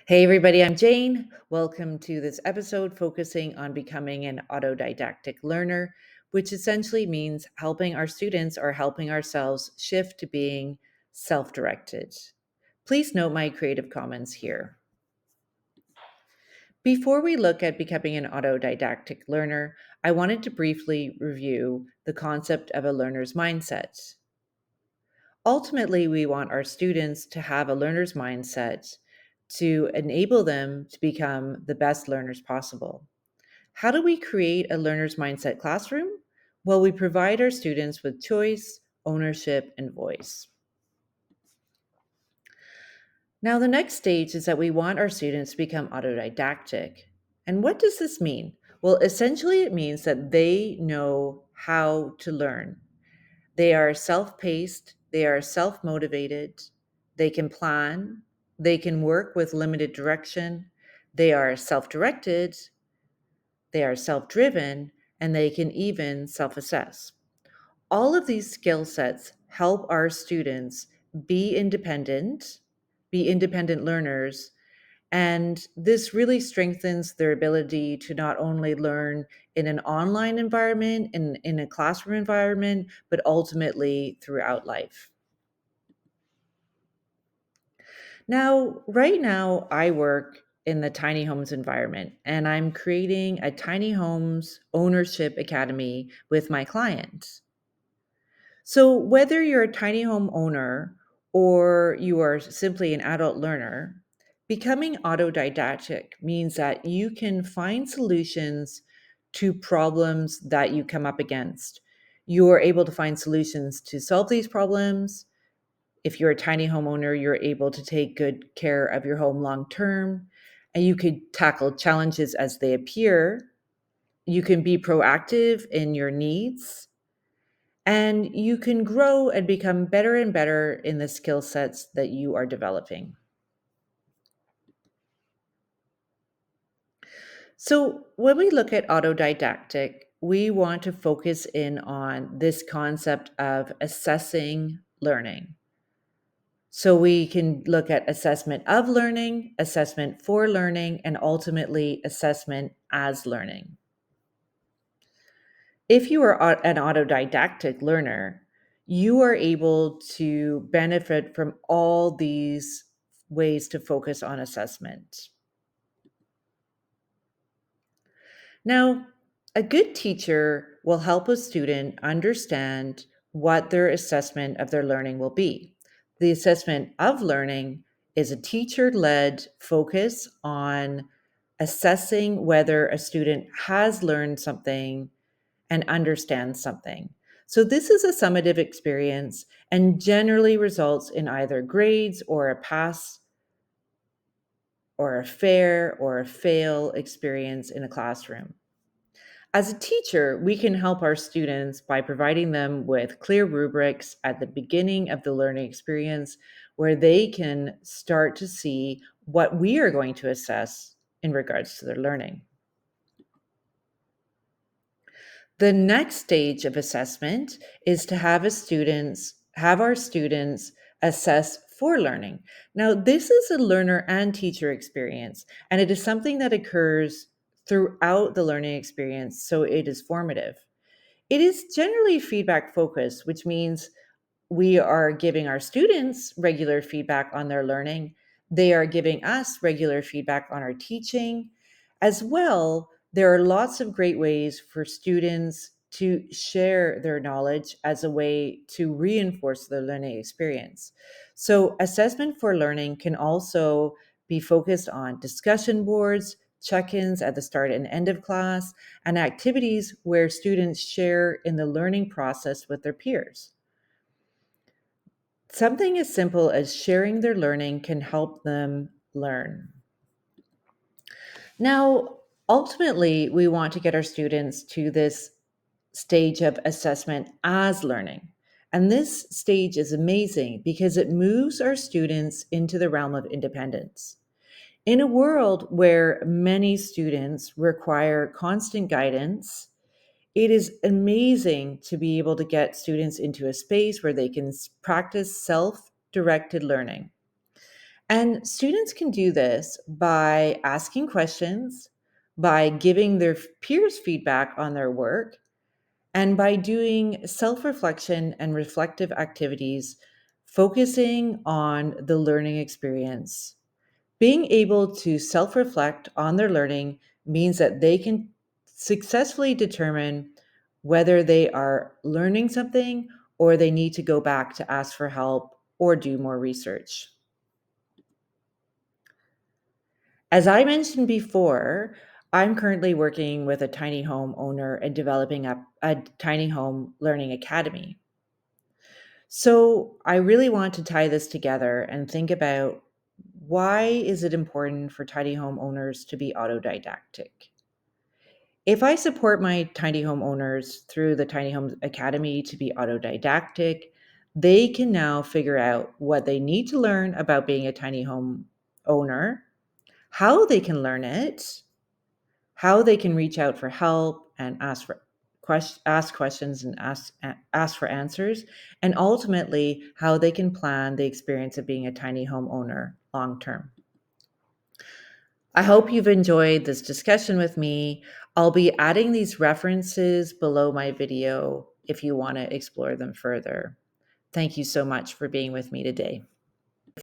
Hey, everybody, I'm Jane. Welcome to this episode focusing on becoming an autodidactic learner, which essentially means helping our students or helping ourselves shift to being self directed. Please note my Creative Commons here. Before we look at becoming an autodidactic learner, I wanted to briefly review the concept of a learner's mindset. Ultimately, we want our students to have a learner's mindset to enable them to become the best learners possible. How do we create a learner's mindset classroom? Well, we provide our students with choice, ownership, and voice. Now, the next stage is that we want our students to become autodidactic. And what does this mean? Well, essentially, it means that they know how to learn. They are self paced, they are self motivated, they can plan, they can work with limited direction, they are self directed, they are self driven, and they can even self assess. All of these skill sets help our students be independent, be independent learners, and this really strengthens their ability to not only learn in an online environment, in a classroom environment, but ultimately throughout life. Now, right now, I work in the tiny homes environment and I'm creating a tiny homes ownership academy with my clients. So, whether you're a tiny home owner or you are simply an adult learner, becoming autodidactic means that you can find solutions to problems that you come up against. You are able to find solutions to solve these problems. If you're a tiny homeowner, you're able to take good care of your home long term, and you could tackle challenges as they appear. You can be proactive in your needs and you can grow and become better and better in the skill sets that you are developing. So, when we look at autodidactic, we want to focus in on this concept of assessing learning. So, we can look at assessment of learning, assessment for learning, and ultimately assessment as learning. If you are an autodidactic learner, you are able to benefit from all these ways to focus on assessment. Now, a good teacher will help a student understand what their assessment of their learning will be. The assessment of learning is a teacher led focus on assessing whether a student has learned something and understand something. So, this is a summative experience and generally results in either grades or a pass or a fair or a fail experience in a classroom. As a teacher, we can help our students by providing them with clear rubrics at the beginning of the learning experience where they can start to see what we are going to assess in regards to their learning. The next stage of assessment is to have our students assess for learning. Now, this is a learner and teacher experience, and it is something that occurs throughout the learning experience, so it is formative. It is generally feedback focused, which means we are giving our students regular feedback on their learning. They are giving us regular feedback on our teaching. As well, there are lots of great ways for students to share their knowledge as a way to reinforce their learning experience. So, assessment for learning can also be focused on discussion boards, check ins at the start and end of class, and activities where students share in the learning process with their peers. Something as simple as sharing their learning can help them learn. Now, ultimately, we want to get our students to this stage of assessment as learning. And this stage is amazing because it moves our students into the realm of independence. In a world where many students require constant guidance, it is amazing to be able to get students into a space where they can practice self directed learning. And students can do this by asking questions, by giving their peers feedback on their work, and by doing self reflection and reflective activities, focusing on the learning experience. Being able to self reflect on their learning means that they can successfully determine whether they are learning something or they need to go back to ask for help or do more research. As I mentioned before, I'm currently working with a tiny home owner and developing a tiny home learning academy. So I really want to tie this together and think about why is it important for tiny home owners to be autodidactic? If I support my tiny home owners through the Tiny Home Academy to be autodidactic, they can now figure out what they need to learn about being a tiny home owner, how they can learn it, how they can reach out for help and ask questions and ask for answers, and ultimately how they can plan the experience of being a tiny home owner long term. I hope you've enjoyed this discussion with me. I'll be adding these references below my video if you want to explore them further. Thank you so much for being with me today.